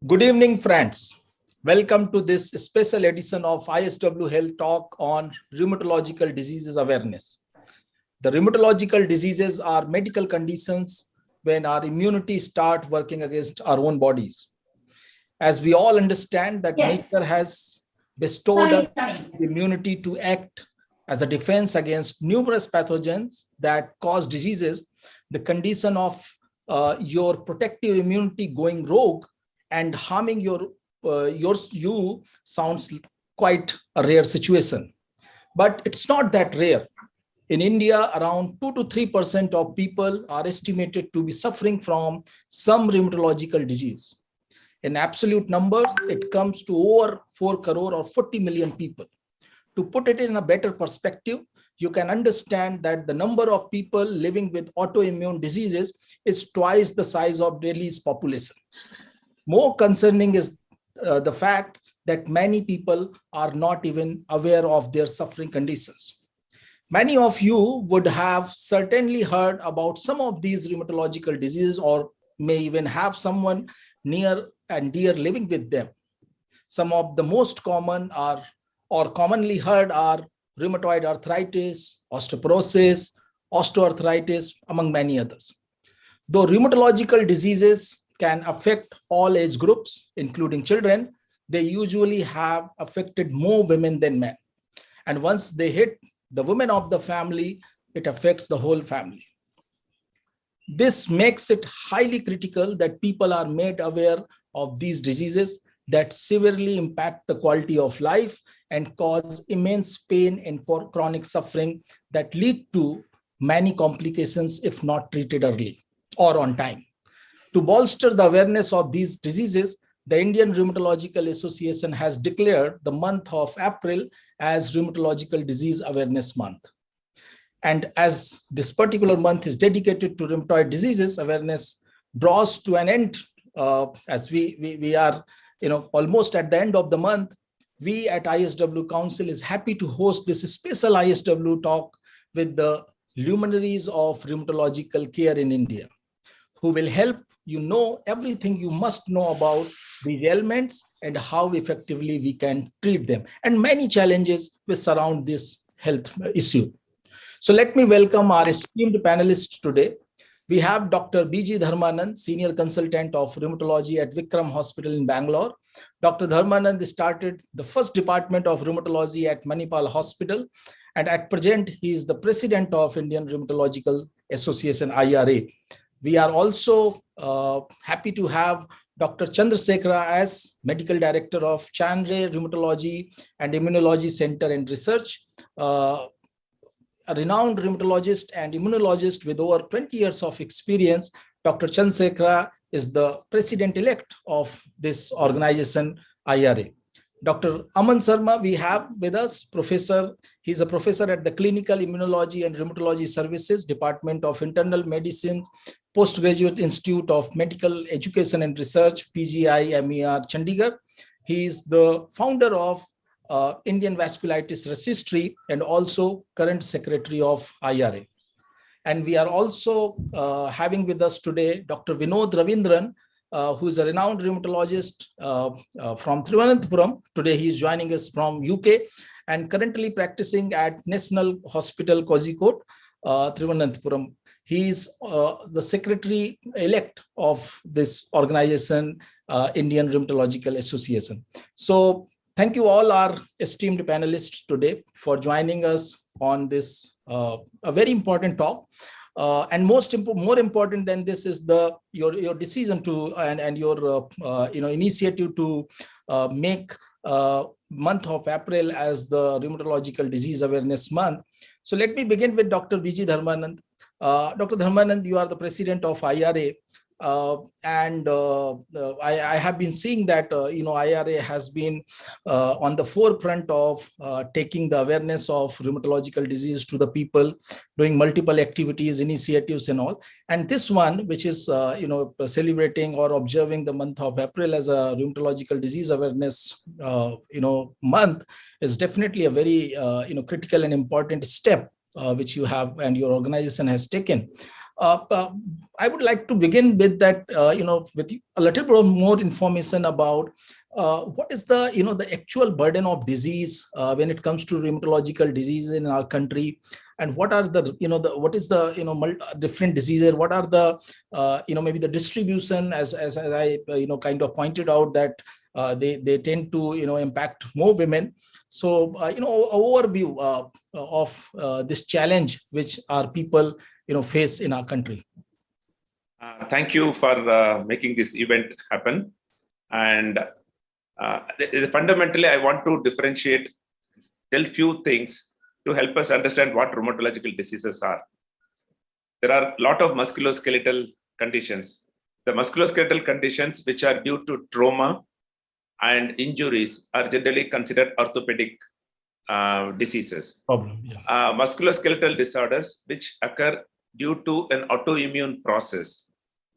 Good evening, friends. Welcome to this special edition of ISW Health Talk on Rheumatological Diseases Awareness. The rheumatological diseases are medical conditions when our immunity starts working against our own bodies. As we all understand that nature has bestowed us the immunity to act as a defense against numerous pathogens that cause diseases, the condition of your protective immunity going rogue and harming you sounds quite a rare situation. But it's not that rare. In India, around 2 to 3% of people are estimated to be suffering from some rheumatological disease. In absolute number, it comes to over 4 crore or 40 million people. To put it in a better perspective, you can understand that the number of people living with autoimmune diseases is twice the size of Delhi's population. More concerning is the fact that many people are not even aware of their suffering conditions. Many of you would have certainly heard about some of these rheumatological diseases or may even have someone near and dear living with them. Some of the most common are or commonly heard are rheumatoid arthritis, osteoporosis, osteoarthritis, among many others. Though rheumatological diseases can affect all age groups, including children, they usually have affected more women than men. And once they hit the women of the family, it affects the whole family. This makes it highly critical that people are made aware of these diseases that severely impact the quality of life and cause immense pain and chronic suffering that lead to many complications if not treated early or on time. To bolster the awareness of these diseases, the Indian Rheumatological Association has declared the month of April as Rheumatological Disease Awareness Month. And as this particular month is dedicated to rheumatoid diseases, awareness draws to an end as we are almost at the end of the month. We at ISW Council is happy to host this special ISW talk with the luminaries of rheumatological care in India, who will help you know everything you must know about these ailments and how effectively we can treat them, and many challenges which surround this health issue. So let me welcome our esteemed panelists today. We have Dr. B.G. Dharmanand, Senior Consultant of Rheumatology at Vikram Hospital in Bangalore. Dr. Dharmanand started the first department of rheumatology at Manipal Hospital, and at present, he is the President of Indian Rheumatological Association, IRA. We are also happy to have Dr. Chandrasekhara as Medical Director of Chandray Rheumatology and Immunology Center and Research, a renowned rheumatologist and immunologist with over 20 years of experience. Dr. Chandrasekhara is the President-elect of this organization, IRA. Dr. Aman Sharma, we have with us, Professor. He's a professor at the Clinical Immunology and Rheumatology Services, Department of Internal Medicine, Postgraduate Institute of Medical Education and Research, PGI-MER, Chandigarh. He is the founder of Indian Vasculitis Registry and also current secretary of IRA. And we are also having with us today Dr. Vinod Ravindran, who is a renowned rheumatologist from Thiruvananthapuram. Today he is joining us from UK and currently practicing at National Hospital Kozhikode, Thiruvananthapuram. He is the secretary-elect of this organization, Indian Rheumatological Association. So thank you all our esteemed panelists today for joining us on this a very important talk. And more important than this is your decision to and your initiative to make month of April as the Rheumatological Disease Awareness Month. So let me begin with Dr. B.G. Dharmanand. Dr. Dharmanand, you are the president of IRA. I have been seeing that IRA has been on the forefront of taking the awareness of rheumatological disease to the people, doing multiple activities, initiatives, and all. And this one, which is celebrating or observing the month of April as a rheumatological disease awareness month, is definitely a very critical and important step which you have and your organization has taken. I would like to begin with that, with a little bit more information about what is the, the actual burden of disease when it comes to rheumatological disease in our country, and what are the, what is the, different diseases, what are the, maybe the distribution, as I, kind of pointed out that they tend to, impact more women. So, overview of this challenge which our people, face in our country. Thank you for making this event happen. And fundamentally, I want to tell few things to help us understand what rheumatological diseases are. There are a lot of musculoskeletal conditions. The musculoskeletal conditions which are due to trauma and injuries are generally considered orthopedic diseases. Musculoskeletal disorders which occur due to an autoimmune process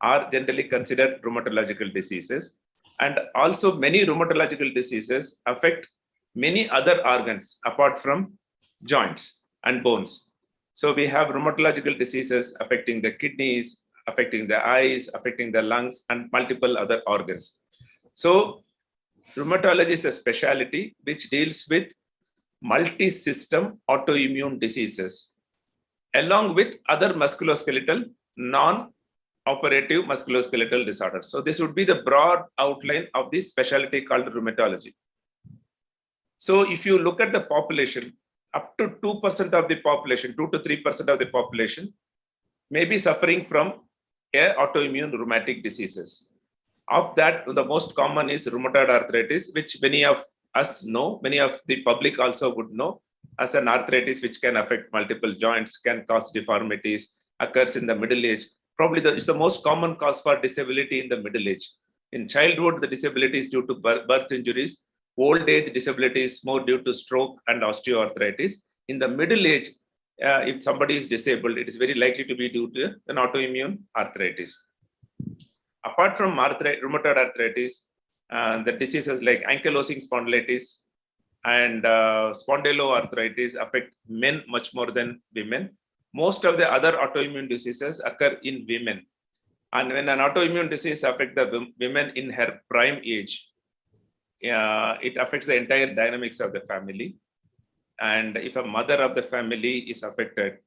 are generally considered rheumatological diseases. And also many rheumatological diseases affect many other organs apart from joints and bones. So we have rheumatological diseases affecting the kidneys, affecting the eyes, affecting the lungs, and multiple other organs. So rheumatology is a specialty which deals with multi-system autoimmune diseases, along with other musculoskeletal, non-operative musculoskeletal disorders. So this would be the broad outline of this specialty called rheumatology. So if you look at the population, up to 2% of the population, 2 to 3% of the population may be suffering from autoimmune rheumatic diseases. Of that, the most common is rheumatoid arthritis, which many of us know, many of the public also would know, as an arthritis which can affect multiple joints, can cause deformities, occurs in the middle age. Probably it's the most common cause for disability in the middle age. In childhood, the disability is due to birth injuries. Old age disability is more due to stroke and osteoarthritis. In the middle age, if somebody is disabled, it is very likely to be due to an autoimmune arthritis. Apart from rheumatoid arthritis, the diseases like ankylosing spondylitis and spondyloarthritis affect men much more than women. Most of the other autoimmune diseases occur in women. And when an autoimmune disease affects the women in her prime age, it affects the entire dynamics of the family. And if a mother of the family is affected,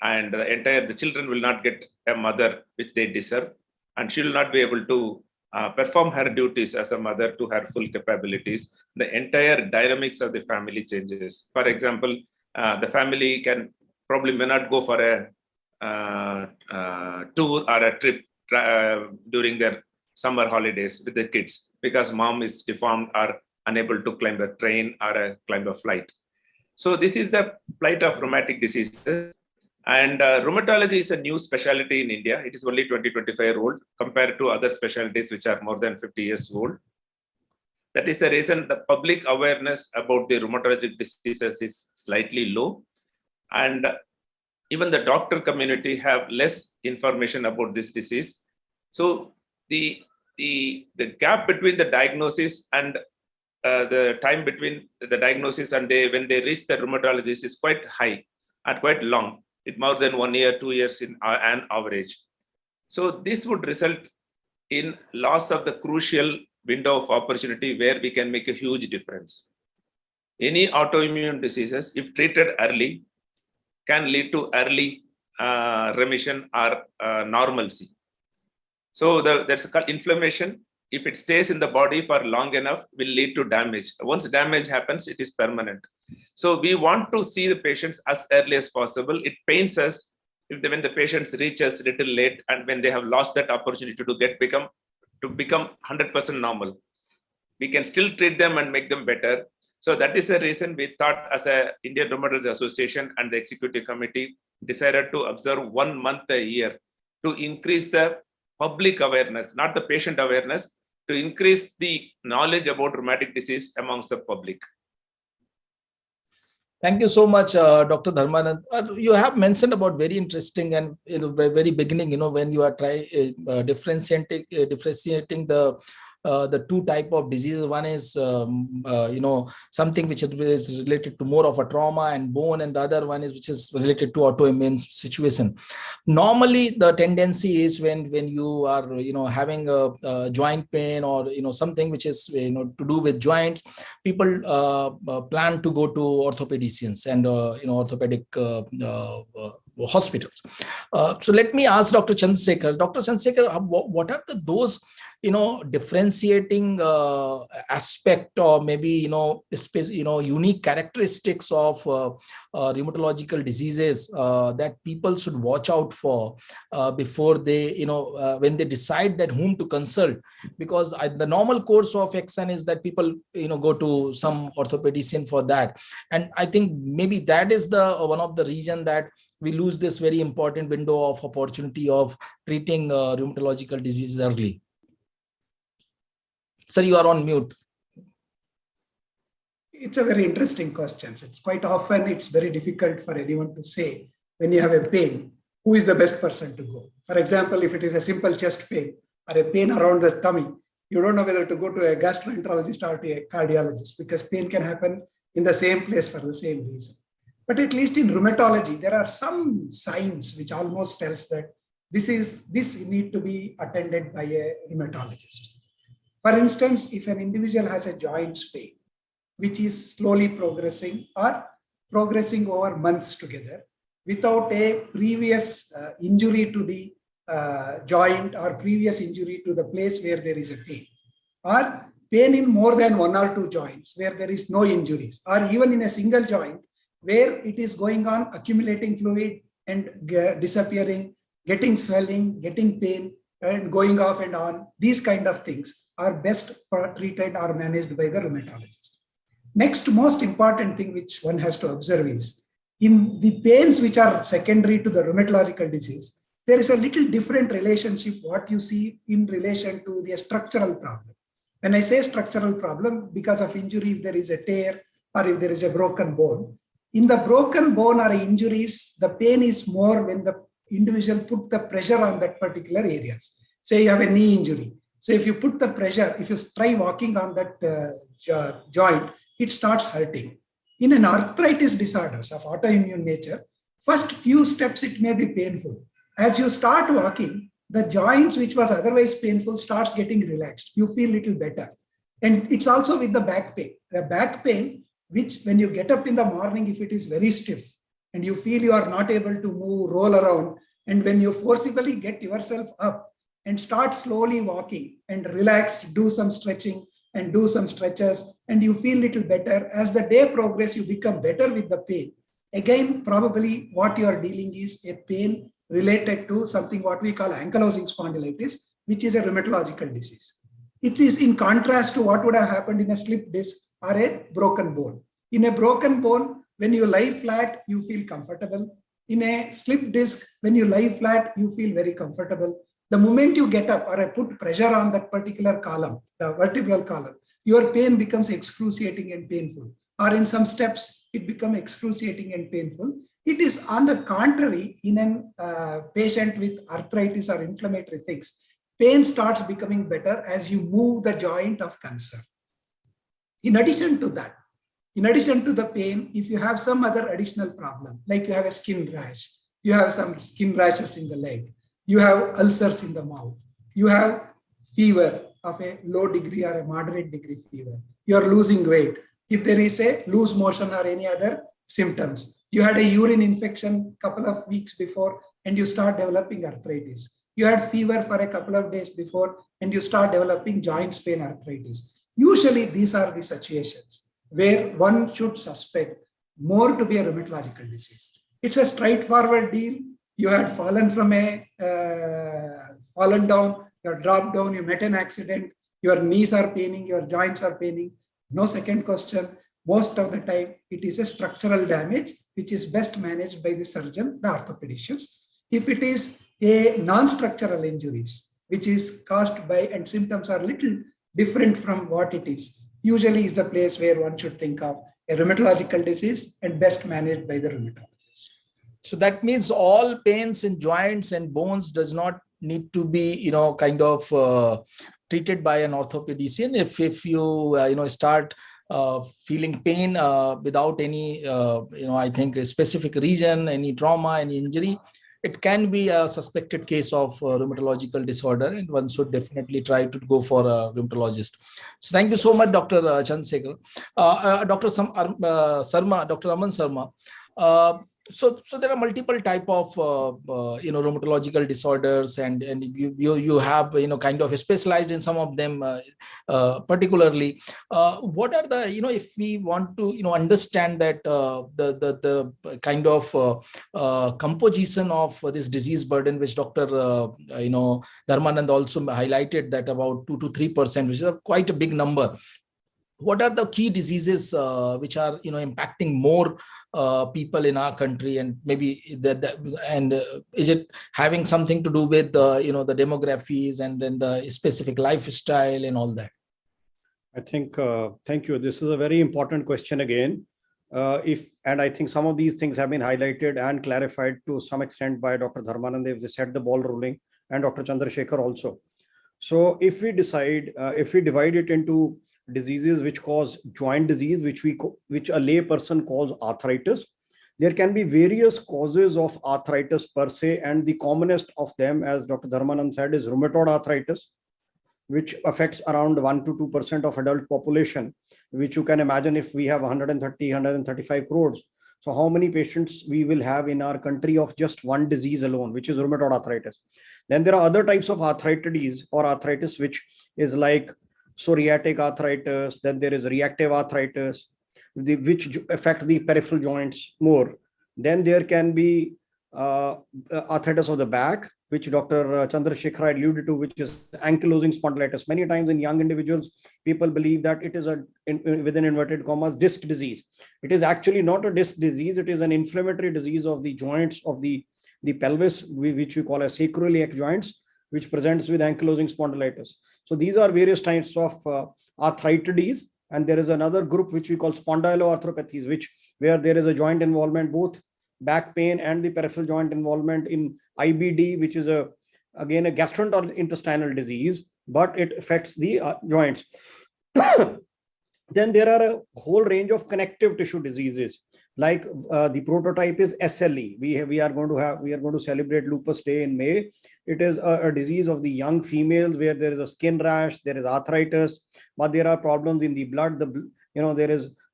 and the children will not get a mother which they deserve, and she will not be able to perform her duties as a mother to her full capabilities, the entire dynamics of the family changes. For example, the family may not go for a tour or a trip during their summer holidays with the kids because mom is deformed or unable to climb a train or climb a flight. So this is the plight of rheumatic diseases. And rheumatology is a new specialty in India. It is only 20-25-year-old compared to other specialties which are more than 50 years old. That is the reason the public awareness about the rheumatologic diseases is slightly low. And even the doctor community have less information about this disease. So the gap between the diagnosis and the time between the diagnosis and when they reach the rheumatologist is quite high and quite long. It's more than 1 year, 2 years in an average. So this would result in loss of the crucial window of opportunity where we can make a huge difference. Any autoimmune diseases, if treated early, can lead to early remission or normalcy. So there's inflammation. If it stays in the body for long enough, will lead to damage. Once damage happens, it is permanent. So we want to see the patients as early as possible. It pains us when the patients reach us a little late and when they have lost that opportunity to become 100% normal. We can still treat them and make them better. So that is the reason we thought as a Indian Rheumatology Association and the executive committee decided to observe 1 month a year to increase the public awareness, not the patient awareness, to increase the knowledge about rheumatic disease amongst the public. Thank you so much, Dr. Dharmanand. You have mentioned about very interesting and in the very beginning, when you are differentiating the the two type of diseases. One is, something which is related to more of a trauma and bone, and the other one is which is related to autoimmune situation. Normally, the tendency is when you are, having a joint pain or, something which is, to do with joints, people plan to go to orthopedicians and, orthopedic hospitals. So let me ask Dr. Chandrasekhar. Dr. Chandrasekhar, what are those, differentiating aspect, or maybe, unique characteristics of rheumatological diseases that people should watch out for before they, when they decide that whom to consult? Because the normal course of action is that people, go to some orthopedician for that. And I think maybe that is the one of the reason that we lose this very important window of opportunity of treating rheumatological diseases early. Sir, you are on mute. It's a very interesting question. It's quite often, it's very difficult for anyone to say when you have a pain, who is the best person to go. For example, if it is a simple chest pain or a pain around the tummy, you don't know whether to go to a gastroenterologist or to a cardiologist, because pain can happen in the same place for the same reason. But at least in rheumatology, there are some signs which almost tells that this need to be attended by a rheumatologist. For instance, if an individual has a joint pain, which is slowly progressing or progressing over months together without a previous injury to the joint or previous injury to the place where there is a pain, or pain in more than one or two joints where there is no injuries, or even in a single joint where it is going on accumulating fluid and disappearing, getting swelling, getting pain, and going off and on, these kind of things are best treated or managed by the rheumatologist. Next most important thing which one has to observe is, in the pains which are secondary to the rheumatological disease, there is a little different relationship what you see in relation to the structural problem. When I say structural problem, because of injury, if there is a tear or if there is a broken bone, in the broken bone or injuries, the pain is more when the individual put the pressure on that particular areas. Say you have a knee injury. So if you put the pressure, if you try walking on that joint, it starts hurting. In an arthritis disorders of autoimmune nature, first few steps it may be painful. As you start walking, the joints which was otherwise painful starts getting relaxed. You feel little better. And it's also with the back pain. The back pain, which when you get up in the morning, if it is very stiff and you feel you are not able to move, roll around, and when you forcibly get yourself up and start slowly walking and relax, do some stretching and do some stretches, and you feel little better. As the day progresses, you become better with the pain. Again, probably what you are dealing is a pain related to something what we call ankylosing spondylitis, which is a rheumatological disease. It is in contrast to what would have happened in a slip disc or a broken bone. In a broken bone, when you lie flat, you feel comfortable. In a slip disc, when you lie flat, you feel very comfortable. The moment you get up or I put pressure on that particular column, the vertebral column, your pain becomes excruciating and painful. Or in some steps, it becomes excruciating and painful. It is on the contrary, in a patient with arthritis or inflammatory things, pain starts becoming better as you move the joint of concern. In addition to that, in addition to the pain, if you have some other additional problem, like you have a skin rash, you have some skin rashes in the leg, you have ulcers in the mouth, you have fever of a low degree or a moderate degree fever, you are losing weight. If there is a loose motion or any other symptoms, you had a urine infection a couple of weeks before and you start developing arthritis. You had fever for a couple of days before and you start developing joint pain arthritis. Usually these are the situations where one should suspect more to be a rheumatological disease. It's a straightforward deal. You had fallen from fallen down, you have dropped down, you met an accident, your knees are paining, your joints are paining. No second question. Most of the time, it is a structural damage, which is best managed by the surgeon, the orthopedicians. If it is a non-structural injuries, which is caused by, and symptoms are little different from what it is, usually is the place where one should think of a rheumatological disease and best managed by the rheumatologist. So that means all pains in joints and bones does not need to be, kind of treated by an orthopedician. If you start feeling pain without any I think a specific reason, any trauma, any injury, it can be a suspected case of rheumatological disorder, and one should definitely try to go for a rheumatologist. So thank you so much, Dr. Chandrasekhar. Dr. Sarma, Dr. Aman Sarma. So there are multiple type of rheumatological disorders, and you have kind of specialized in some of them particularly. What are the if we want to understand that the kind of composition of this disease burden, which Dr. Dharmanand also highlighted, that about 2 to 3%, which is quite a big number. What are the key diseases which are impacting more people in our country, and maybe is it having something to do with the demographies and then the specific lifestyle and all that? I think thank you. This is a very important question again. And I think some of these things have been highlighted and clarified to some extent by Dr. Dharmanand. They set the ball rolling, and Dr. Chandrasekhar also. So if we decide, if we divide it into diseases which cause joint disease, which a lay person calls arthritis, there can be various causes of arthritis per se, and the commonest of them, as Dr. Dharmanand said, is rheumatoid arthritis, which affects around 1 to 2% of adult population, which you can imagine if we have 135 crores. So how many patients we will have in our country of just one disease alone, which is rheumatoid arthritis. Then there are other types of arthritis, which is like psoriatic arthritis. Then there is reactive arthritis, which affect the peripheral joints more. Then there can be arthritis of the back, which Dr. Chandrasekhar alluded to, which is ankylosing spondylitis. Many times in young individuals, people believe that it is within inverted commas, disc disease. It is actually not a disc disease. It is an inflammatory disease of the joints of the pelvis, which we call as sacroiliac joints, which presents with ankylosing spondylitis. So these are various types of arthritis. And there is another group which we call spondyloarthropathies, where there is a joint involvement, both back pain and the peripheral joint involvement in IBD, which is again a gastrointestinal disease, but it affects the joints. Then there are a whole range of connective tissue diseases, like the prototype is SLE. We are going to celebrate Lupus Day in May. It is a disease of the young females where there is a skin rash, there is arthritis, but there are problems in the blood.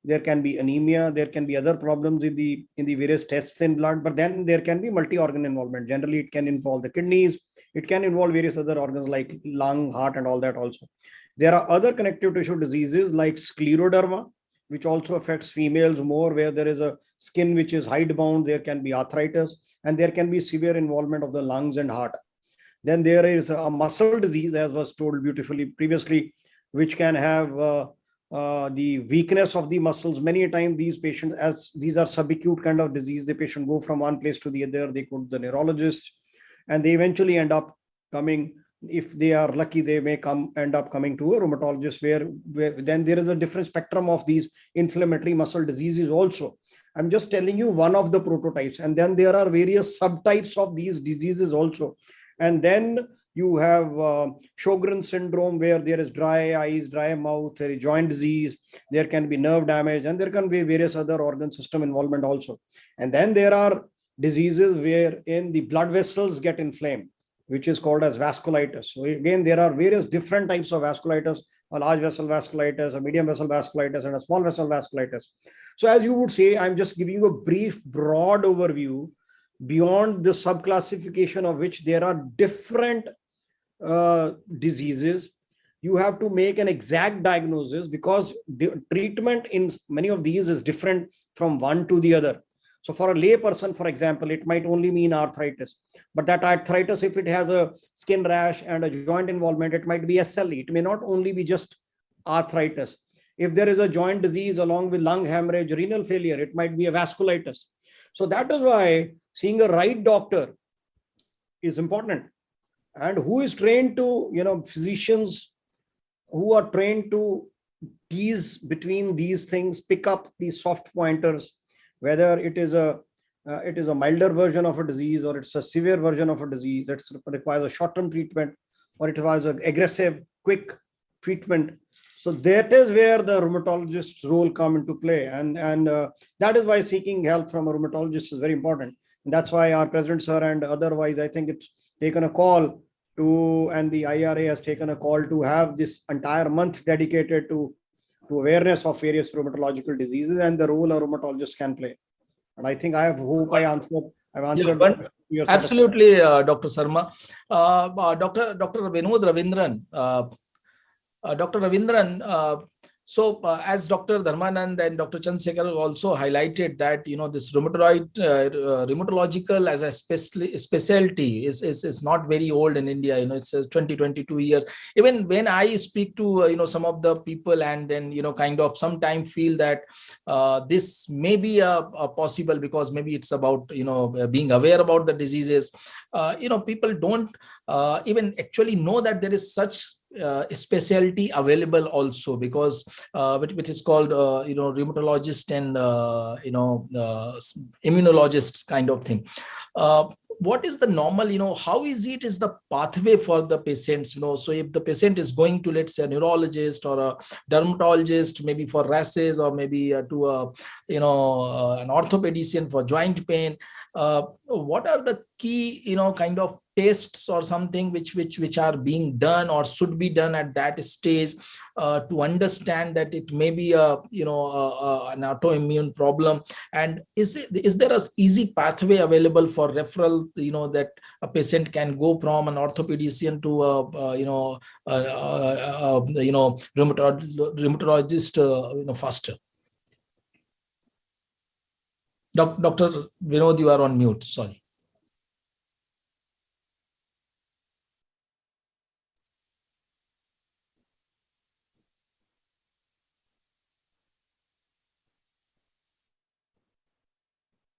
There can be anemia, there can be other problems in the various tests in blood, but then there can be multi-organ involvement. Generally, it can involve the kidneys, it can involve various other organs like lung, heart, and all that also. There are other connective tissue diseases like scleroderma, which also affects females more, where there is a skin which is hidebound. There can be arthritis, and there can be severe involvement of the lungs and heart. Then there is a muscle disease, as was told beautifully previously, which can have the weakness of the muscles. Many times these patients, as these are subacute kind of disease, the patient go from one place to the other, they go to the neurologist, and they eventually end up coming, if they are lucky, they may end up coming to a rheumatologist, where then there is a different spectrum of these inflammatory muscle diseases also. I'm just telling you one of the prototypes, and then there are various subtypes of these diseases also. And then you have Sjogren's syndrome, where there is dry eyes, dry mouth, there is joint disease, there can be nerve damage, and there can be various other organ system involvement also. And then there are diseases wherein the blood vessels get inflamed, which is called as vasculitis. So again, there are various different types of vasculitis, a large vessel vasculitis, a medium vessel vasculitis, and a small vessel vasculitis. So as you would say, I'm just giving you a brief, broad overview beyond the subclassification of which there are different diseases. You have to make an exact diagnosis, because the treatment in many of these is different from one to the other. So for a lay person, for example, it might only mean arthritis, but that arthritis, if it has a skin rash and a joint involvement, it might be SLE. It may not only be just arthritis. If there is a joint disease along with lung hemorrhage, renal failure, it might be a vasculitis. So that is why seeing a right doctor is important. And who is trained to, physicians who are trained to tease between these things, pick up these soft pointers, whether it is a milder version of a disease, or it's a severe version of a disease that requires a short-term treatment, or it requires an aggressive, quick treatment. So that is where the rheumatologist's role come into play. And that is why seeking help from a rheumatologist is very important. And that's why our president, sir, and otherwise, I think it's taken a call to, and the IRA has taken a call to have this entire month dedicated to awareness of various rheumatological diseases and the role a rheumatologist can play. And I think I've answered. Yeah, absolutely, Dr. Sarma. Dr. Vinod Ravindran, Dr. Ravindran, as Dr. Dharmanand and Dr. Chandrasekhar also highlighted that, this rheumatological as a specialty is not very old in India. It's 20, 22 years. Even when I speak to, some of the people and then, kind of sometimes feel that this may be a possible, because maybe it's about, being aware about the diseases. People don't even actually know that there is such specialty available also, because which is called rheumatologist and immunologist kind of thing. What is the normal, how is the pathway for the patients? So if the patient is going to, let's say, a neurologist or a dermatologist, maybe for rashes, or maybe to an orthopedician for joint pain, what are the key, kind of tests or something which are being done or should be done at that stage to understand that it may be an autoimmune problem? And is there an easy pathway available for referral, that a patient can go from an orthopedician to rheumatologist faster? Dr. Vinod, you are on mute. Sorry.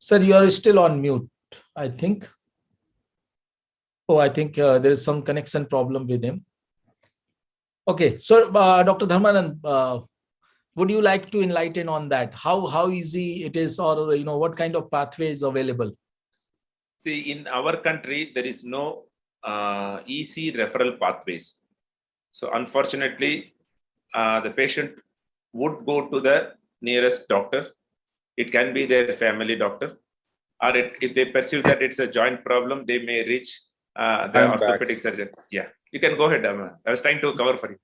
Sir, you are still on mute, I think. Oh, I think there is some connection problem with him. Okay, so Dr. Dharmanand, would you like to enlighten on that? How easy it is, or what kind of pathway is available? See, in our country, there is no easy referral pathways. So unfortunately, the patient would go to the nearest doctor. It can be their family doctor, or if they perceive that it's a joint problem, they may reach the orthopedic surgeon. Yeah, you can go ahead. I was trying to cover for you.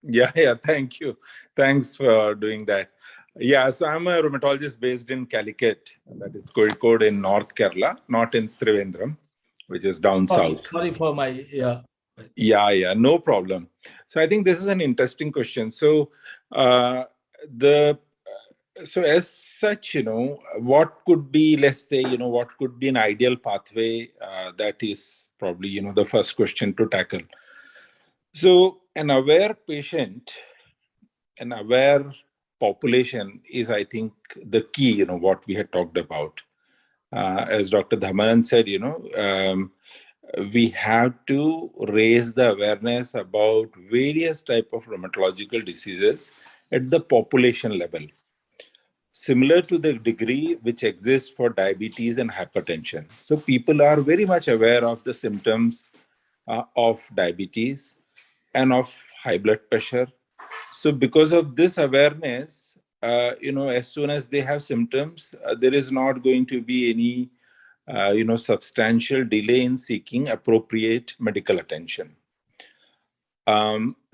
Yeah, thank you. Thanks for doing that. Yeah, so I'm a rheumatologist based in Calicut, that is Kozhikode in North Kerala, not in Trivandrum, which is down south. Sorry for my, Yeah, no problem. So I think this is an interesting question. So so as such, what could be, let's say, what could be an ideal pathway? That is probably, the first question to tackle. So an aware patient, an aware population is, I think, the key, what we had talked about. As Dr. Dharmanand said, we have to raise the awareness about various types of rheumatological diseases at the population level, similar to the degree which exists for diabetes and hypertension. So people are very much aware of the symptoms of diabetes and of high blood pressure. So because of this awareness, as soon as they have symptoms, there is not going to be any substantial delay in seeking appropriate medical attention.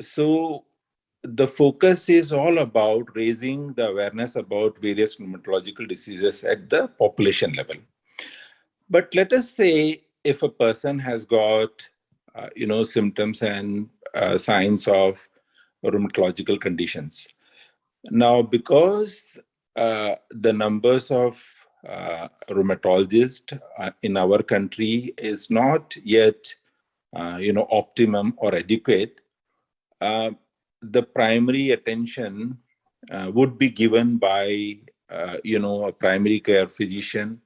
So the focus is all about raising the awareness about various rheumatological diseases at the population level. But let us say if a person has got, symptoms and signs of rheumatological conditions. Now, because the numbers of rheumatologists in our country is not yet, optimum or adequate, the primary attention would be given by, a primary care physician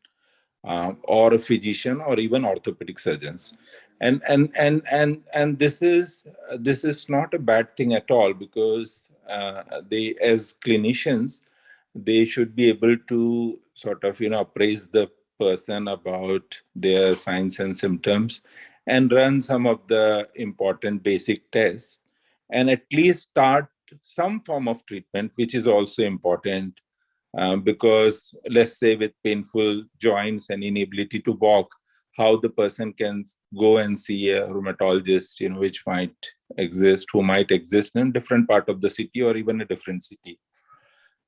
or a physician or even orthopedic surgeons. And this is not a bad thing at all, because they, as clinicians, they should be able to sort of appraise the person about their signs and symptoms and run some of the important basic tests and at least start some form of treatment, which is also important because let's say with painful joints and inability to walk, how the person can go and see a rheumatologist, which might exist, who might exist in a different part of the city or even a different city.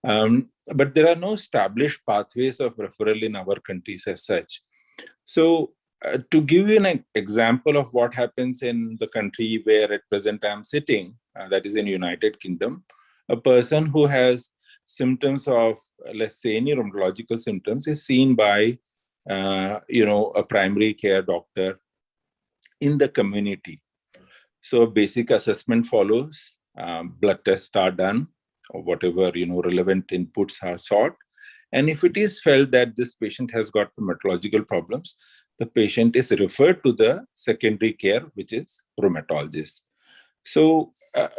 But there are no established pathways of referral in our countries as such. So to give you an example of what happens in the country where at present I'm sitting, that is in United Kingdom, a person who has symptoms of, let's say, any rheumatological symptoms is seen by, a primary care doctor in the community. So basic assessment follows, blood tests are done, or whatever, relevant inputs are sought. And if it is felt that this patient has got rheumatological problems, the patient is referred to the secondary care, which is rheumatologist. So,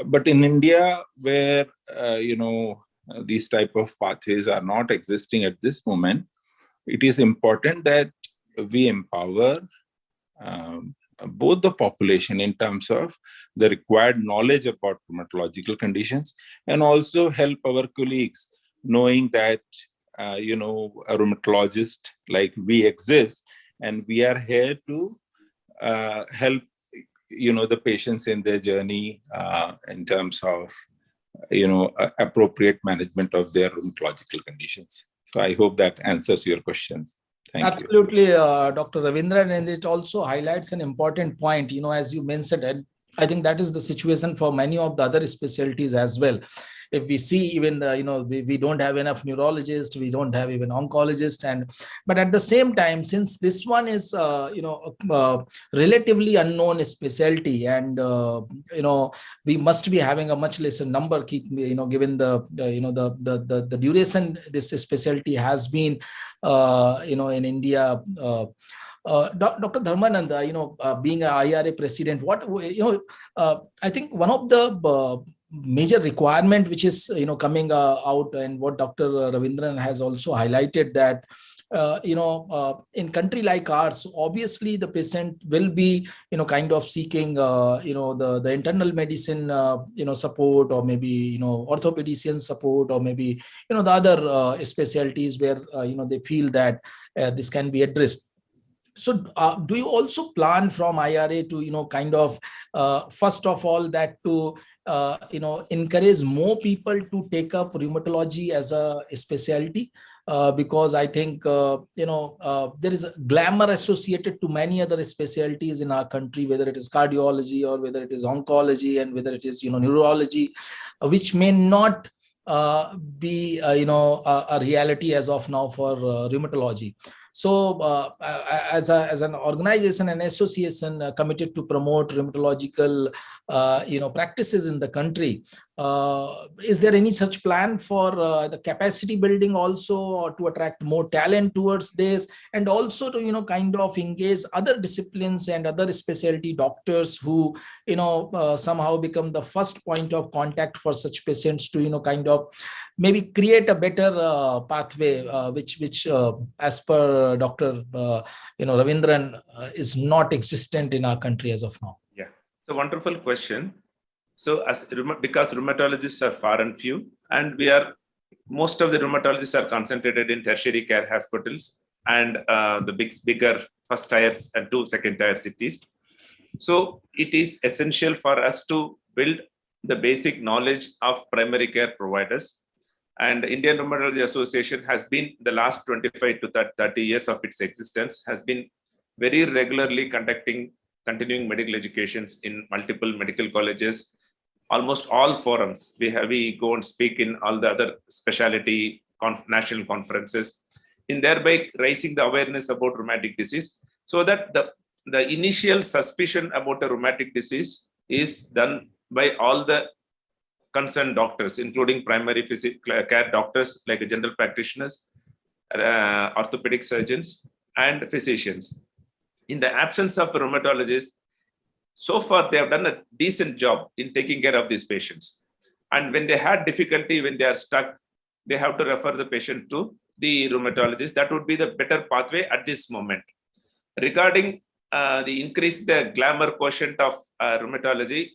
but in India, where, these type of pathways are not existing at this moment, it is important that we empower both the population in terms of the required knowledge about rheumatological conditions, and also help our colleagues knowing that, a rheumatologist like we exist, and we are here to help, the patients in their journey in terms of, appropriate management of their rheumatological conditions. So I hope that answers your questions. Thank Absolutely, Dr. Ravindran, and it also highlights an important point, as you mentioned, and I think that is the situation for many of the other specialties as well. If we see even we don't have enough neurologists, we don't have even oncologists, but at the same time, since this one is relatively unknown specialty, and we must be having a much lesser number, given the duration this specialty has been in India. Dr. Dharmananda, being an IRA president, I think one of the major requirement which is coming out, and what Dr. Ravindran has also highlighted, that in country like ours, obviously the patient will be kind of seeking the internal medicine support, or maybe orthopedician support, or maybe the other specialties where they feel that this can be addressed. So do you also plan from IRA to kind of first of all that to encourage more people to take up rheumatology as a specialty? Because I think there is a glamour associated to many other specialties in our country, whether it is cardiology or whether it is oncology and whether it is neurology, which may not be a reality as of now for rheumatology. So as an organization, an association committed to promote rheumatological practices in the country, is there any such plan for the capacity building also, or to attract more talent towards this, and also to kind of engage other disciplines and other specialty doctors who somehow become the first point of contact for such patients, to kind of maybe create a better pathway, which as per Dr. Ravindran, is not existent in our country as of now? Yeah, it's a wonderful question. So because rheumatologists are far and few, and most of the rheumatologists are concentrated in tertiary care hospitals and the bigger first tiers and 2 second tier cities. So it is essential for us to build the basic knowledge of primary care providers. And Indian Rheumatology Association has been, the last 25 to 30 years of its existence, has been very regularly conducting continuing medical educations in multiple medical colleges, almost all forums. We go and speak in all the other specialty national conferences, in thereby raising the awareness about rheumatic disease, so that the initial suspicion about a rheumatic disease is done by all the concerned doctors, including primary care doctors like general practitioners, orthopedic surgeons, and physicians. In the absence of rheumatologists, so far they have done a decent job in taking care of these patients. And when they had difficulty, when they are stuck, they have to refer the patient to the rheumatologist. That would be the better pathway at this moment. Regarding the glamour quotient of rheumatology,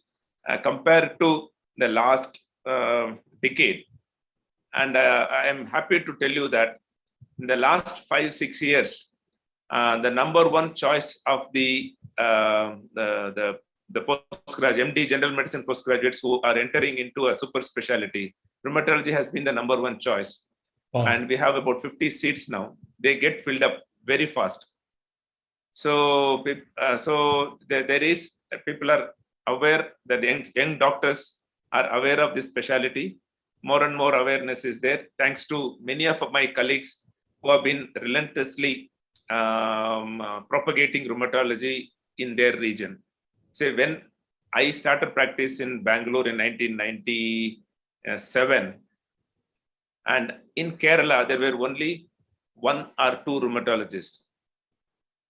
compared to the last decade. And I am happy to tell you that in the last 5-6 years, the number one choice of the postgraduate MD general medicine postgraduates who are entering into a super specialty, rheumatology has been the number one choice. Wow. And we have about 50 seats now. They get filled up very fast. So, there is, people are aware that young doctors are aware of this specialty. More and more awareness is there, thanks to many of my colleagues who have been relentlessly propagating rheumatology in their region. Say, when I started practice in Bangalore in 1997, and in Kerala, there were only 1 or 2 rheumatologists.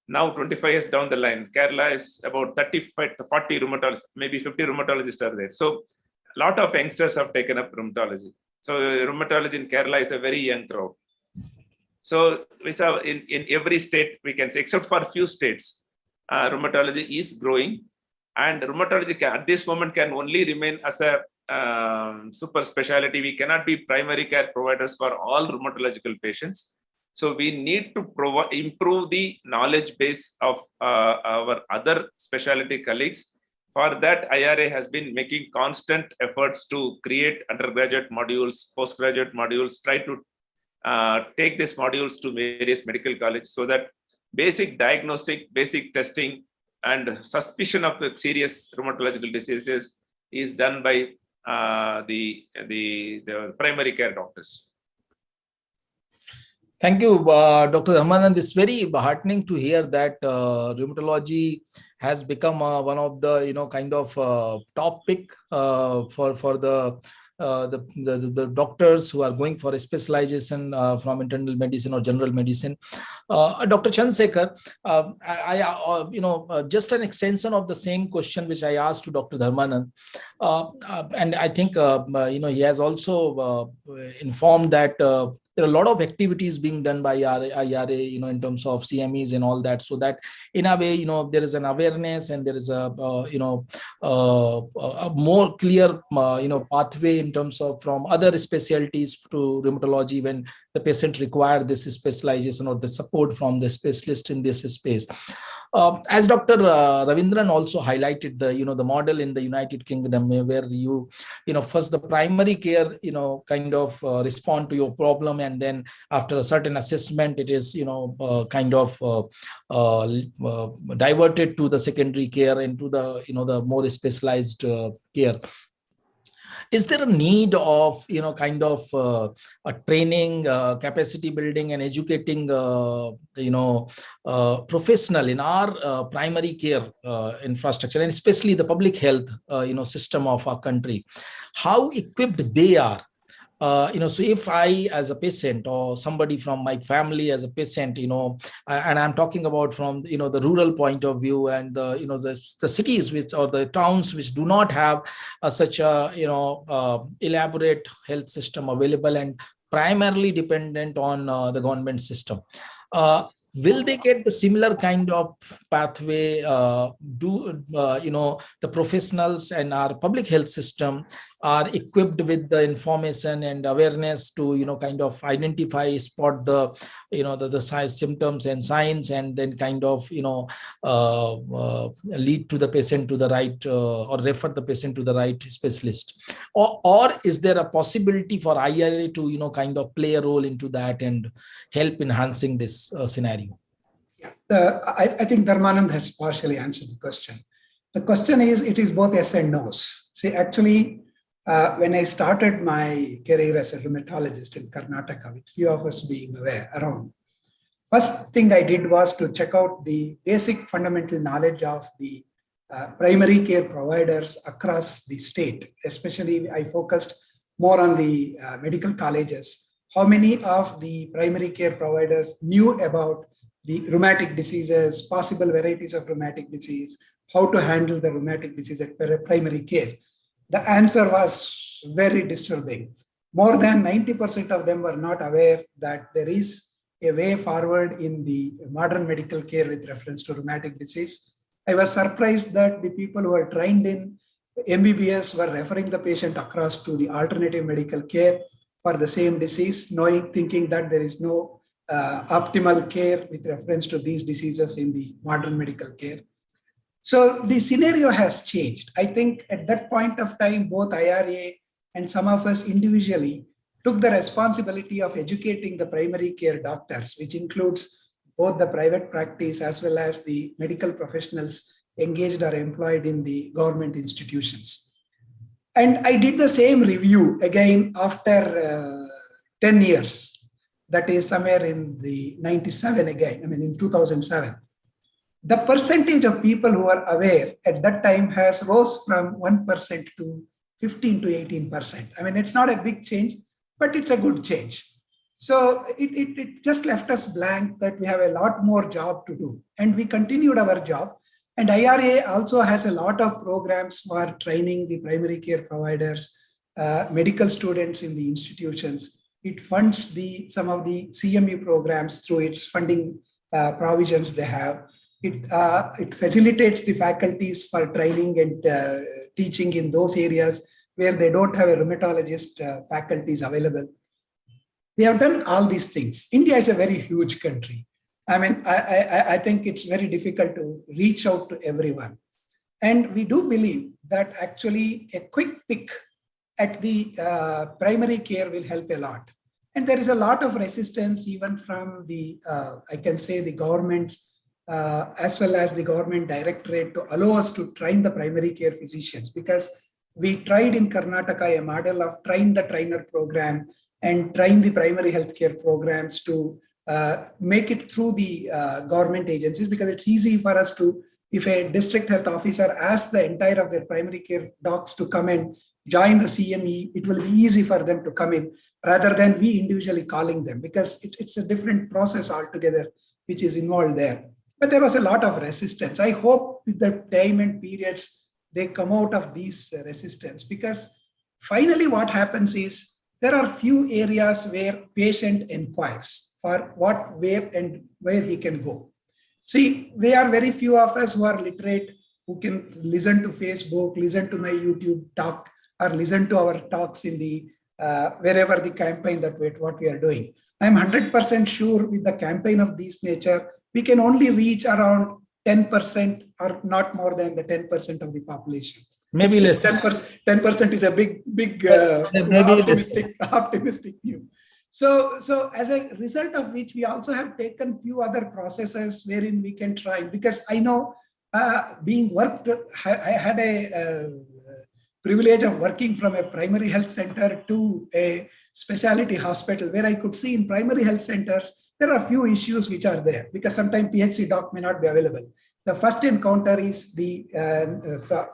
Now, 25 years down the line, Kerala is about 35 to 40 rheumatologists, maybe 50 rheumatologists are there. So, a lot of youngsters have taken up rheumatology. So, rheumatology in Kerala is a very young crowd. So, we saw in every state, we can say, except for a few states, rheumatology is growing. And rheumatology at this moment can only remain as a super specialty. We cannot be primary care providers for all rheumatological patients. So we need to improve the knowledge base of our other specialty colleagues. For that, IRA has been making constant efforts to create undergraduate modules, postgraduate modules, try to take these modules to various medical colleges so that basic diagnostic, basic testing, and suspicion of the serious rheumatological diseases is done by the primary care doctors. Thank you, Dr. Dhammanand. It's very heartening to hear that rheumatology has become one of the kind of top pick for the doctors who are going for a specialization from internal medicine or general medicine. Dr. Chandrasekhar, just an extension of the same question which I asked to Dr. Dhammanand, and I think he has also informed that there are a lot of activities being done by IRA, in terms of CMEs and all that, so that in a way, there is an awareness and there is a more clear, pathway in terms of from other specialties to rheumatology when the patient require this specialization or the support from the specialist in this space. As Dr. Ravindran also highlighted, the model in the United Kingdom where first the primary care, kind of respond to your problem, and then after a certain assessment, it is, diverted to the secondary care and to the, the more specialized care. Is there a need of, a training, capacity building and educating, professional in our primary care infrastructure, and especially the public health, system of our country? How equipped they are? So if I, as a patient, or somebody from my family as a patient, and I'm talking about from, the rural point of view, and the cities which, or the towns which do not have such a, elaborate health system available and primarily dependent on the government system. Will they get the similar kind of pathway? The professionals and our public health system are equipped with the information and awareness to, kind of identify, spot the, the symptoms and signs, and then kind of, lead to the patient to the right, or refer the patient to the right specialist? Or is there a possibility for IRA to, kind of play a role into that and help enhancing this scenario? Yeah, I think Dharmanand has partially answered the question. The question is, it is both yes and no's. See, actually, when I started my career as a rheumatologist in Karnataka, with few of us being around, first thing I did was to check out the basic fundamental knowledge of the primary care providers across the state. Especially, I focused more on the medical colleges. How many of the primary care providers knew about the rheumatic diseases, possible varieties of rheumatic disease, how to handle the rheumatic disease at primary care? The answer was very disturbing. More than 90% of them were not aware that there is a way forward in the modern medical care with reference to rheumatic disease. I was surprised that the people who are trained in MBBS were referring the patient across to the alternative medical care for the same disease, thinking that there is no optimal care with reference to these diseases in the modern medical care. So the scenario has changed. I think at that point of time, both IRA and some of us individually took the responsibility of educating the primary care doctors, which includes both the private practice as well as the medical professionals engaged or employed in the government institutions. And I did the same review again after 10 years. That is somewhere in the 97 again, in 2007. The percentage of people who are aware at that time has rose from 1% to 15 to 18%. It's not a big change, but it's a good change. So it just left us blank that we have a lot more job to do. And we continued our job. And IRA also has a lot of programs for training the primary care providers, medical students in the institutions. It funds some of the CME programs through its funding provisions they have. It facilitates the faculties for training and teaching in those areas where they don't have a rheumatologist faculties available. We have done all these things. India is a very huge country. I think it's very difficult to reach out to everyone. And we do believe that actually a quick pick at the primary care will help a lot. And there is a lot of resistance even from the, I can say the governments, as well as the government directorate to allow us to train the primary care physicians, because we tried in Karnataka a model of train the trainer program and train the primary healthcare programs to make it through the government agencies, because it's easy for us to, if a district health officer asks the entire of their primary care docs to come and join the CME, it will be easy for them to come in rather than we individually calling them, because it's a different process altogether which is involved there. But there was a lot of resistance. I hope with the time and periods, they come out of these resistance, because finally what happens is there are few areas where patient inquires for what, where, and where he can go. See, we are very few of us who are literate, who can listen to Facebook, listen to my YouTube talk, or listen to our talks in the wherever the campaign that what we are doing. I'm 100% sure with the campaign of this nature, we can only reach around 10% or not more than the 10% of the population. Maybe less. 10% is a big optimistic view. So as a result of which, we also have taken few other processes wherein we can try, because I know I had a privilege of working from a primary health center to a specialty hospital, where I could see in primary health centers, there are a few issues which are there, because sometimes PHC doc may not be available. The first encounter is the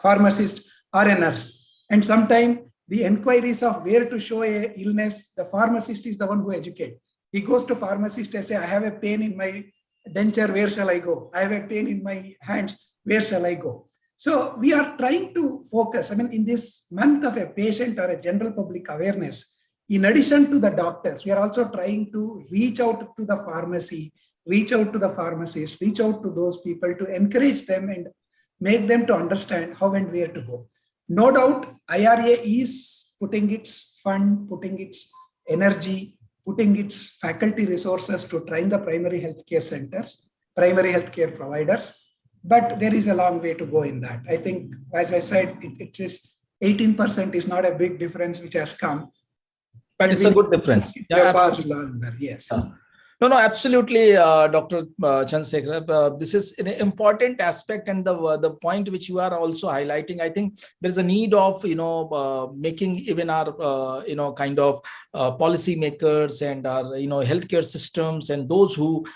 pharmacist or a nurse. And sometimes the inquiries of where to show a illness, the pharmacist is the one who educates. He goes to pharmacist and say, I have a pain in my denture, where shall I go? I have a pain in my hands, where shall I go? So we are trying to focus, in this month of a patient or a general public awareness, in addition to the doctors, we are also trying to reach out to the pharmacy, reach out to the pharmacist, reach out to those people to encourage them and make them to understand how and where to go. No doubt, IRA is putting its fund, putting its energy, putting its faculty resources to train the primary healthcare centers, primary healthcare providers, but there is a long way to go in that. I think, as I said, it is 18% is not a big difference which has come. But it's a good difference. Yes. No, absolutely, Dr. Chandrasekhar. This is an important aspect, and the point which you are also highlighting. I think there is a need of making even our policy makers and our healthcare systems and those who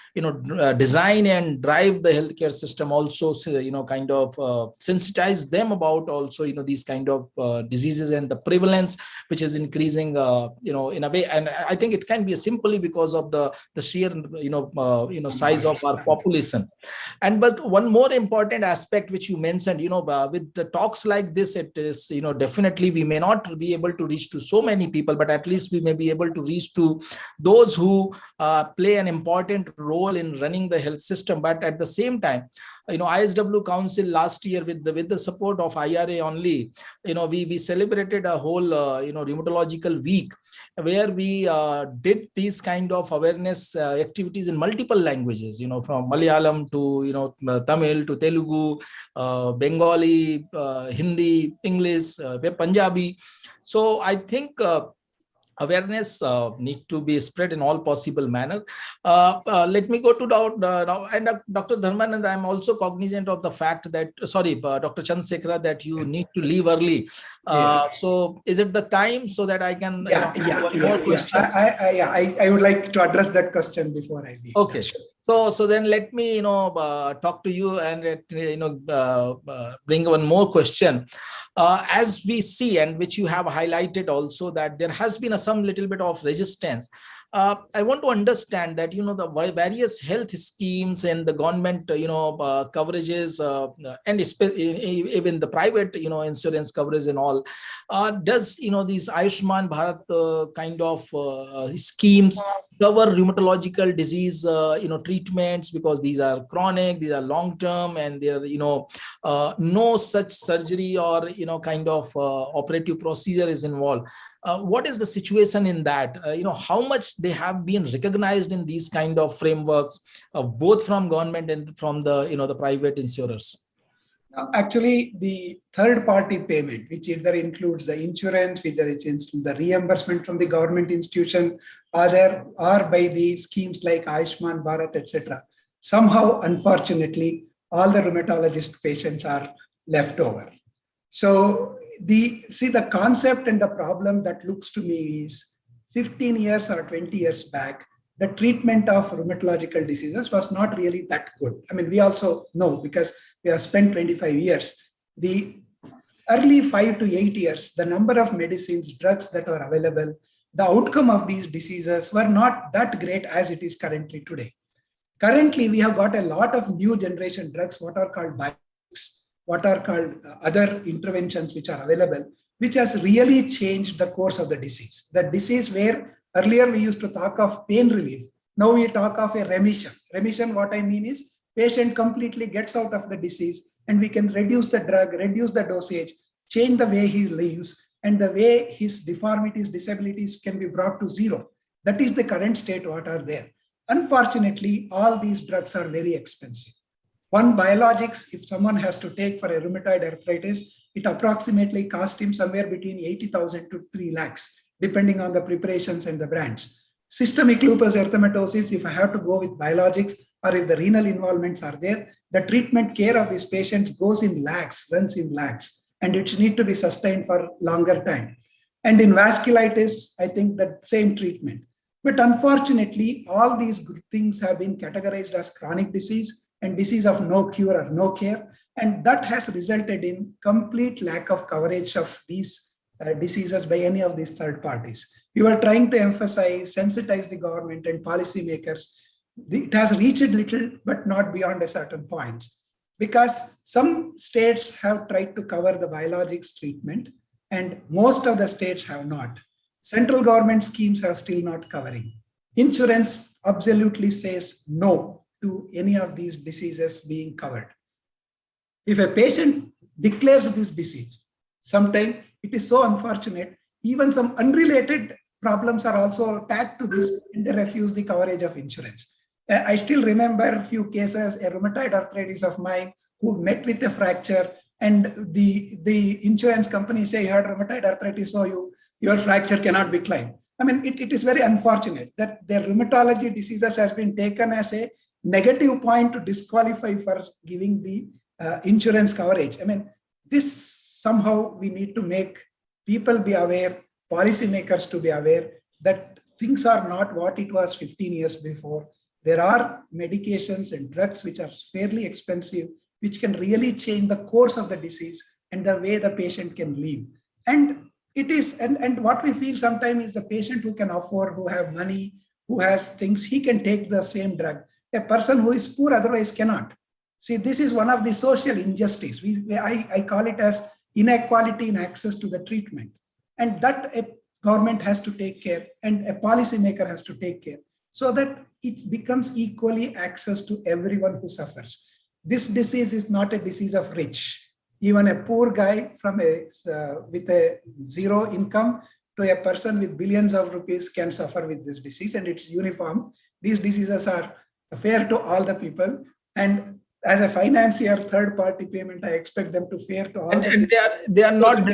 design and drive the healthcare system also sensitize them about also these kind of diseases and the prevalence which is increasing in a way. And I think it can be simply because of the sheer size of our population. And but one more important aspect which you mentioned, with the talks like this, it is definitely we may not be able to reach to so many people, but at least we may be able to reach to those who play an important role in running the health system. But at the same time, ISW Council last year with the support of IRA only, we celebrated a whole rheumatological week where we did these kind of awareness activities in multiple languages, from Malayalam to Tamil to Telugu, Bengali, Hindi, English, Punjabi. So I think awareness need to be spread in all possible manner. Let me go to now, and Dr. Dharmanand, I'm also cognizant of the fact that, Dr. Chandrasekhara, that you need to leave early. So is it the time so that I can more question? I would like to address that question before I leave. Okay. So then let me talk to you and bring one more question. As we see, and which you have highlighted also, that there has been some little bit of resistance. I want to understand that the various health schemes and the government coverages and even the private insurance coverage and all, does these Ayushman Bharat kind of schemes cover rheumatological disease treatments, because these are chronic, these are long term, and there no such surgery or kind of operative procedure is involved. What is the situation in that? How much they have been recognized in these kind of frameworks, both from government and from the private insurers? Actually, the third-party payment, which either includes the insurance, whether it includes the reimbursement from the government institution, or by the schemes like Ayushman Bharat, etc. Somehow, unfortunately, all the rheumatologist patients are left over. So the concept and the problem that looks to me is 15 years or 20 years back, the treatment of rheumatological diseases was not really that good. I mean, we also know, because we have spent 25 years, the early 5 to 8 years, the number of medicines, drugs that were available, the outcome of these diseases were not that great as it is currently today. Currently, we have got a lot of new generation drugs, what are called biologics, what are called other interventions which are available, which has really changed the course of the disease. The disease where earlier we used to talk of pain relief, now we talk of a remission. Remission, what I mean is, patient completely gets out of the disease and we can reduce the drug, reduce the dosage, change the way he lives, and the way his deformities, disabilities can be brought to zero. That is the current state what are there. Unfortunately, all these drugs are very expensive. One biologics, if someone has to take for a rheumatoid arthritis, it approximately costs him somewhere between 80,000 to 3 lakhs, depending on the preparations and the brands. Systemic lupus erythematosus, if I have to go with biologics, or if the renal involvements are there, the treatment care of these patients goes in lakhs, runs in lakhs, and it needs to be sustained for longer time. And in vasculitis, I think the same treatment. But unfortunately, all these good things have been categorized as chronic disease and disease of no cure or no care. And that has resulted in complete lack of coverage of these diseases by any of these third parties. We were trying to emphasize, sensitize the government and policymakers. It has reached little, but not beyond a certain point. Because some states have tried to cover the biologics treatment, and most of the states have not. Central government schemes are still not covering. Insurance absolutely says no to any of these diseases being covered. If a patient declares this disease, sometimes it is so unfortunate, even some unrelated problems are also tagged to this and they refuse the coverage of insurance. I still remember a few cases, a rheumatoid arthritis of mine who met with a fracture, and the insurance company say, you had rheumatoid arthritis, so your fracture cannot be claimed. I mean, it is very unfortunate that the rheumatology diseases has been taken as a negative point to disqualify for giving the insurance coverage. I mean, this somehow we need to make people be aware, policymakers to be aware that things are not what it was 15 years before. There are medications and drugs which are fairly expensive, which can really change the course of the disease and the way the patient can live. And it is, and what we feel sometimes is the patient who can afford, who have money, who has things, he can take the same drug. A person who is poor otherwise cannot. See, this is one of the social injustice. I call it as inequality in access to the treatment. And that a government has to take care and a policymaker has to take care so that it becomes equally access to everyone who suffers. This disease is not a disease of rich. Even a poor guy with a zero income to a person with billions of rupees can suffer with this disease, and it's uniform. These diseases are fair to all the people, and as a financier, third-party payment, I expect them to fair to all. And they are not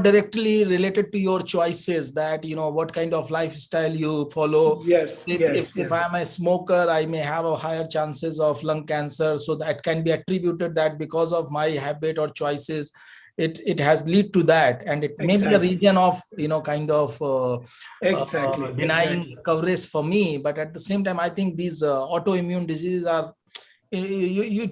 directly related to your choices. That what kind of lifestyle you follow. Yes, If I am a smoker, I may have a higher chances of lung cancer. So that can be attributed that because of my habit or choices, it has lead to that, and it may be a region of denying coverage for me. But at the same time, I think these autoimmune diseases are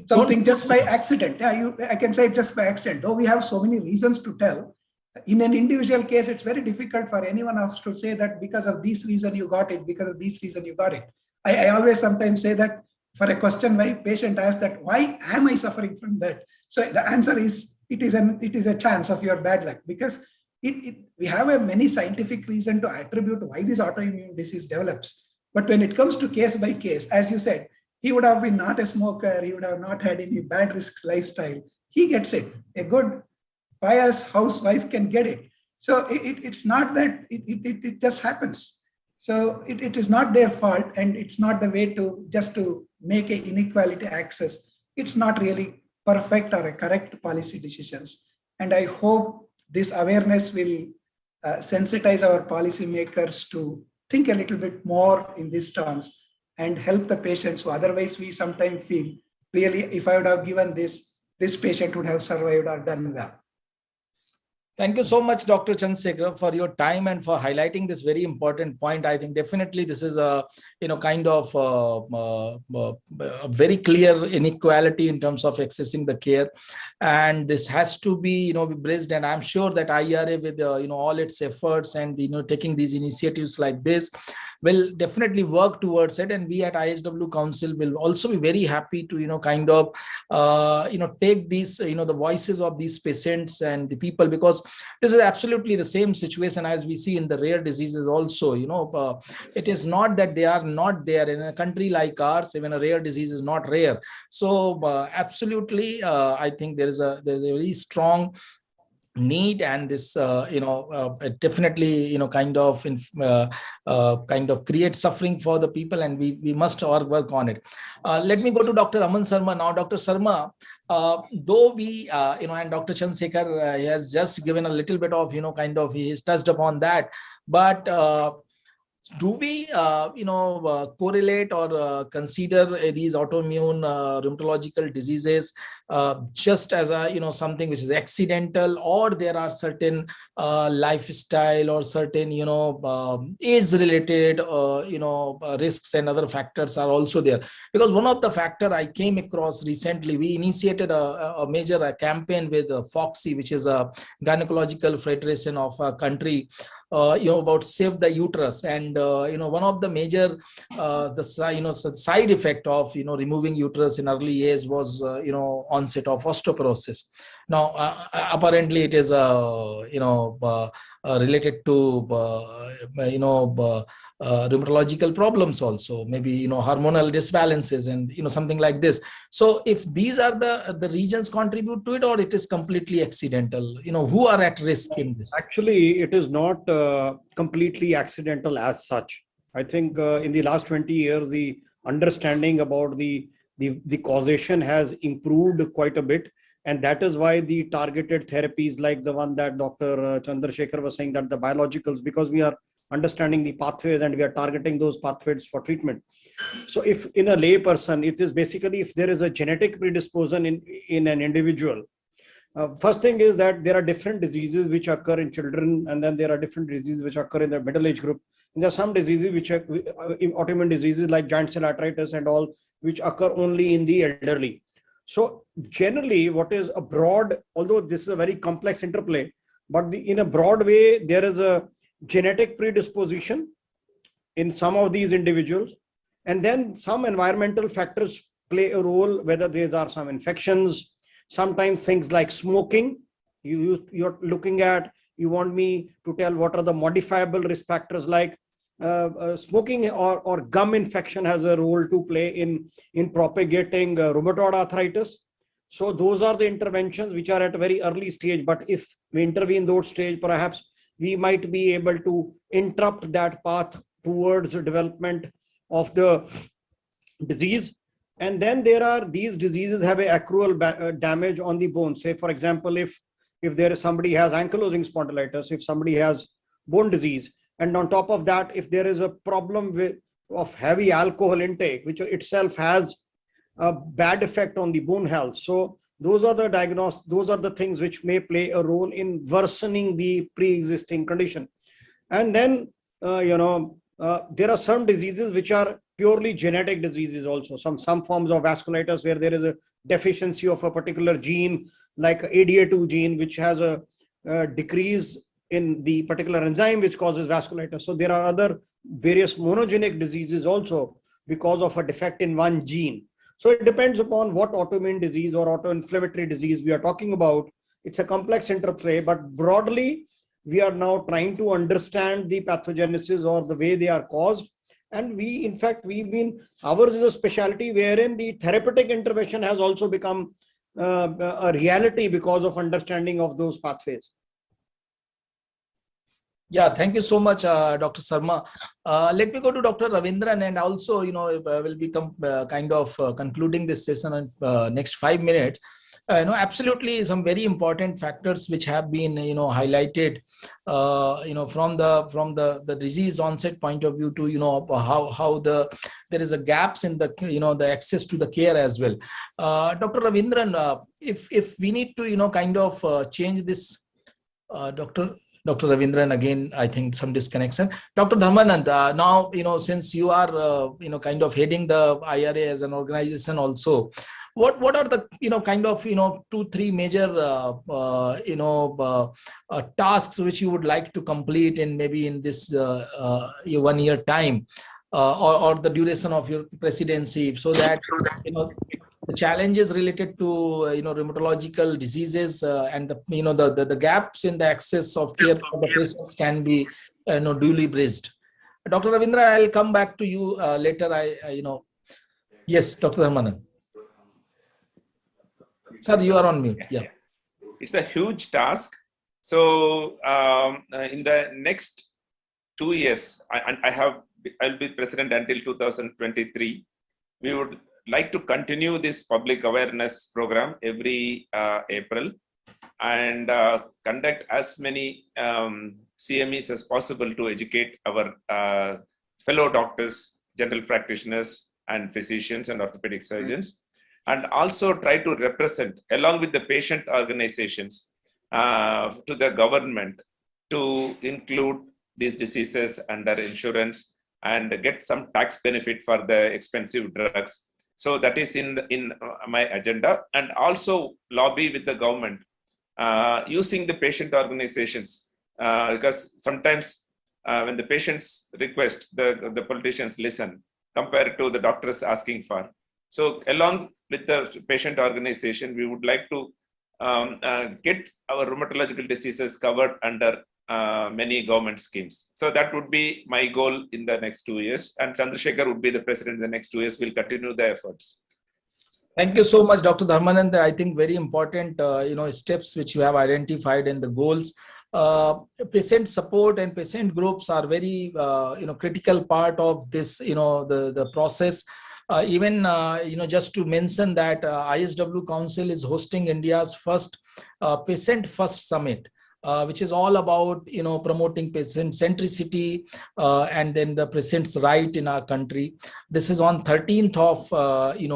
something just by accident. I can say it just by accident. Though we have so many reasons to tell, in an individual case, it's very difficult for anyone else to say that because of this reason you got it, because of this reason you got it. I always sometimes say that for a question why patient asks that, why am I suffering from that? So the answer is, it is a chance of your bad luck, because we have a many scientific reason to attribute why this autoimmune disease develops. But when it comes to case by case, as you said, he would have been not a smoker, he would have not had any bad risks lifestyle. He gets it. A good, pious housewife can get it. So it's not that it just happens. So it is not their fault, and it's not the way to just to make an inequality access. It's not really perfect or a correct policy decisions. And I hope this awareness will sensitize our policymakers to think a little bit more in these terms and help the patients who otherwise we sometimes feel, really, if I would have given this patient would have survived or done well. Thank you so much, Dr. Chandrasekhar, for your time and for highlighting this very important point. I think definitely this is a a very clear inequality in terms of accessing the care, and this has to be bridged. And I'm sure that IRA, with all its efforts and taking these initiatives like this, will definitely work towards it. And we at ISW Council will also be very happy to take these the voices of these patients and the people, because this is absolutely the same situation as we see in the rare diseases also. It is not that they are not there in a country like ours. Even a rare disease is not rare. So absolutely, I think there's a very strong need, and this definitely kind of create suffering for the people, and we must all work on it. Let me go to Dr. Aman Sharma now. Dr. Sharma, though we and Dr. Chandrasekhar has just given a little bit of he has touched upon that, but do we correlate or consider these autoimmune rheumatological diseases just as a something which is accidental, or there are certain lifestyle or certain age related risks and other factors are also there? Because one of the factor I came across recently, we initiated a major campaign with FOXY, which is a gynecological federation of a country, about save the uterus, and one of the major side effect of removing uterus in early age was onset of osteoporosis. Now apparently it is related to rheumatological problems also, maybe hormonal disbalances and something like this. So if these are the regions contribute to it, or it is completely accidental, who are at risk in this? Actually, it is not completely accidental as such. I think in the last 20 years, the understanding about the causation has improved quite a bit. And that is why the targeted therapies like the one that Dr. Chandrasekhar was saying, that the biologicals, because we are understanding the pathways and we are targeting those pathways for treatment. So if in a lay person, it is basically if there is a genetic predisposition in an individual. First thing is that there are different diseases which occur in children, and then there are different diseases which occur in the middle age group. And there are some diseases which are autoimmune diseases like giant cell arthritis and all, which occur only in the elderly. So generally, what is a broad, although this is a very complex interplay, but in a broad way, there is a genetic predisposition in some of these individuals. And then some environmental factors play a role, whether there are some infections, sometimes things like smoking. You're looking at, you want me to tell what are the modifiable risk factors, like smoking or gum infection has a role to play in propagating rheumatoid arthritis. So those are the interventions which are at a very early stage. But if we intervene those stage, perhaps we might be able to interrupt that path towards the development of the disease. And then there are these diseases have a accrual damage on the bone. Say, for example, if there is somebody has ankylosing spondylitis, if somebody has bone disease, and on top of that, if there is a problem of heavy alcohol intake, which itself has a bad effect on the bone health. So those are the things which may play a role in worsening the pre-existing condition. And then, there are some diseases which are purely genetic diseases also. Some forms of vasculitis where there is a deficiency of a particular gene, like ADA2 gene, which has a decrease in the particular enzyme which causes vasculitis. So there are other various monogenic diseases also because of a defect in one gene. So it depends upon what autoimmune disease or autoinflammatory disease we are talking about. It's a complex interplay, but broadly, we are now trying to understand the pathogenesis or the way they are caused. And ours is a specialty wherein the therapeutic intervention has also become a reality because of understanding of those pathways. Yeah, thank you so much, Dr. Sarma. Let me go to Dr. Ravindran, and also, we'll become concluding this session in next 5 minutes. Absolutely, some very important factors which have been, highlighted, from the disease onset point of view to, how there is a gaps in the, the access to the care as well. Dr. Ravindran, if we need to, change this, Dr. Ravindran, again, I think some disconnection. Dr. Dharmanand, now, since you are, heading the IRA as an organization also, what are the, 2-3 major, tasks which you would like to complete in maybe in this 1 year time, or the duration of your presidency, so that, the challenges related to rheumatological diseases and the gaps in the access of care for the patients can be duly bridged. Dr. Ravindra, I'll come back to you later. Yes, Dr. Dharmanand. Sir, you are on mute. Yeah, it's a huge task. So in the next 2 years, I'll be president until 2023. We would like to continue this public awareness program every April and conduct as many CMEs as possible to educate our fellow doctors, general practitioners, and physicians and orthopedic surgeons, and also try to represent, along with the patient organizations, to the government to include these diseases under insurance and get some tax benefit for the expensive drugs. So that is in my agenda, and also lobby with the government using the patient organizations, because sometimes when the patients request, the politicians listen compared to the doctors asking for. So along with the patient organization, we would like to get our rheumatological diseases covered under many government schemes. So that would be my goal in the next 2 years. And Chandrasekhar would be the president in the next 2 years. We'll continue the efforts. Thank you so much, Dr. Dharmanand. I think very important, steps which you have identified and the goals. Patient support and patient groups are very, critical part of this, the process. Even, just to mention that ISW Council is hosting India's first Patient First Summit, which is all about, promoting patient centricity and then the patient's right in our country. This is on 13th of,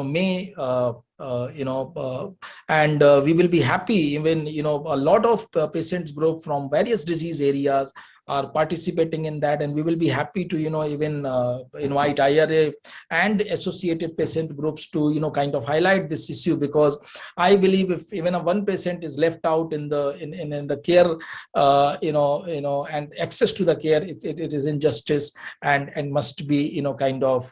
May, and we will be happy even, a lot of patients group from various disease areas are participating in that, and we will be happy to even invite IRA and associated patient groups to kind of highlight this issue, because I believe if even one patient is left out in the care, and access to the care, it is injustice and must be kind of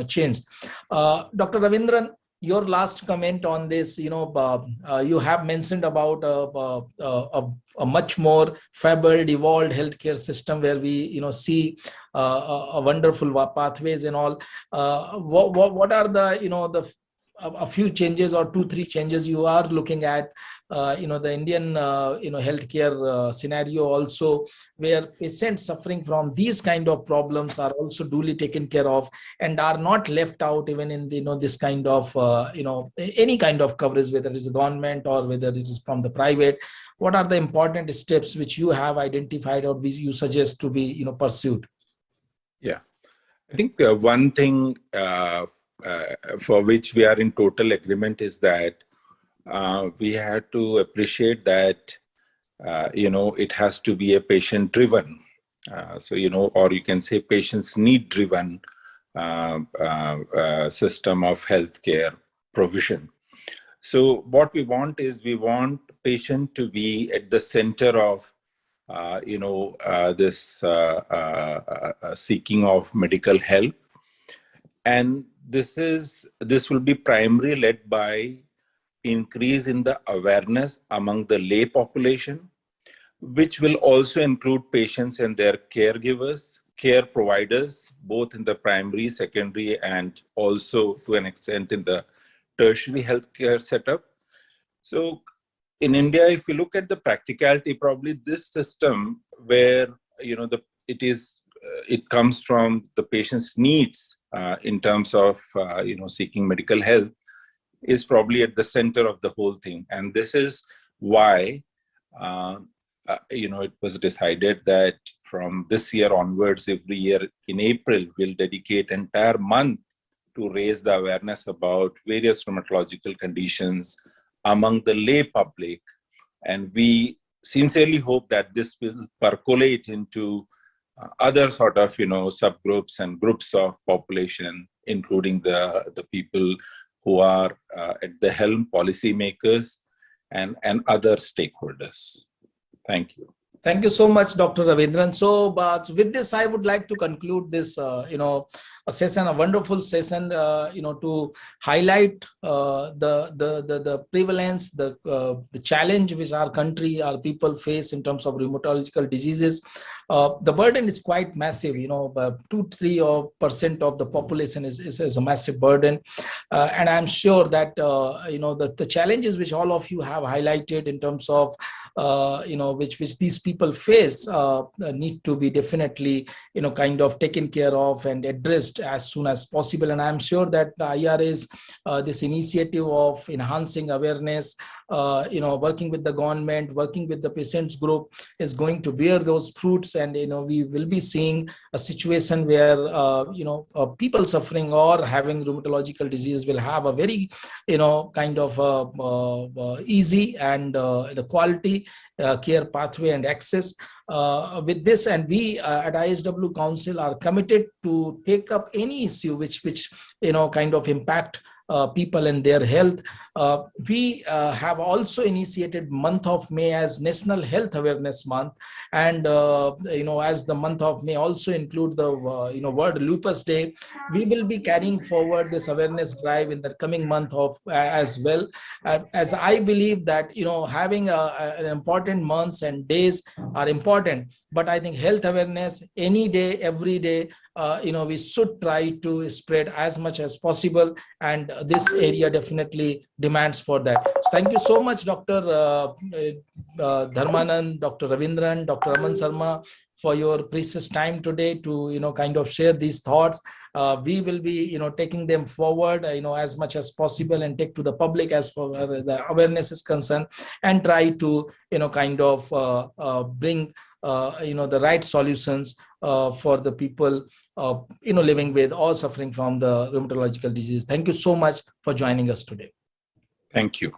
changed. Dr. Ravindran, your last comment on this, you have mentioned about a much more fabled, evolved healthcare system where we, see a wonderful pathways and all. What are the a few changes or 2-3 changes you are looking at, the Indian, healthcare scenario also, where patients suffering from these kind of problems are also duly taken care of and are not left out even in this kind of, any kind of coverage, whether it is government or whether it is from the private. What are the important steps which you have identified or which you suggest to be, pursued? Yeah, I think the one thing for which we are in total agreement is that we have to appreciate that, it has to be a patient-driven, or you can say patients need-driven system of healthcare provision. So what we want is we want patient to be at the center of, this seeking of medical help. And this will be primarily led by increase in the awareness among the lay population, which will also include patients and their caregivers, care providers, both in the primary, secondary, and also to an extent in the tertiary healthcare setup. So in India, if you look at the practicality, probably this system where, it comes from the patient's needs in terms of, seeking medical help, is probably at the center of the whole thing. And this is why, it was decided that from this year onwards, every year in April, we'll dedicate an entire month to raise the awareness about various rheumatological conditions among the lay public. And we sincerely hope that this will percolate into other sort of, subgroups and groups of population, including the people who are at the helm, policymakers, and other stakeholders. Thank you. Thank you so much, Dr. Ravindran. So, but with this, I would like to conclude this, a session, a wonderful session, to highlight the prevalence, the challenge which our country, our people face in terms of rheumatological diseases. The burden is quite massive. 2-3% of the population is a massive burden, and I'm sure that the challenges which all of you have highlighted in terms of which these people face need to be definitely kind of taken care of and addressed as soon as possible. And I'm sure that the IRA's this initiative of enhancing awareness, working with the government, working with the patients group, is going to bear those fruits. And we will be seeing a situation where people suffering or having rheumatological disease will have a very kind of easy and the quality care pathway and access with this. And we at ISW Council are committed to take up any issue which kind of impact people and their health. We have also initiated month of May as National Health Awareness Month, and as the month of May also include the World Lupus Day, we will be carrying forward this awareness drive in the coming month of as well. As I believe that having an important months and days are important, but I think health awareness any day, every day, we should try to spread as much as possible, and this area definitely demands for that. So thank you so much, Dr. Dharmanand, Dr. Ravindran, Dr. Aman Sharma, for your precious time today to kind of share these thoughts. We will be taking them forward as much as possible and take to the public as far as the awareness is concerned, and try to kind of bring the right solutions for the people living with or suffering from the rheumatological disease. Thank you so much for joining us today. Thank you.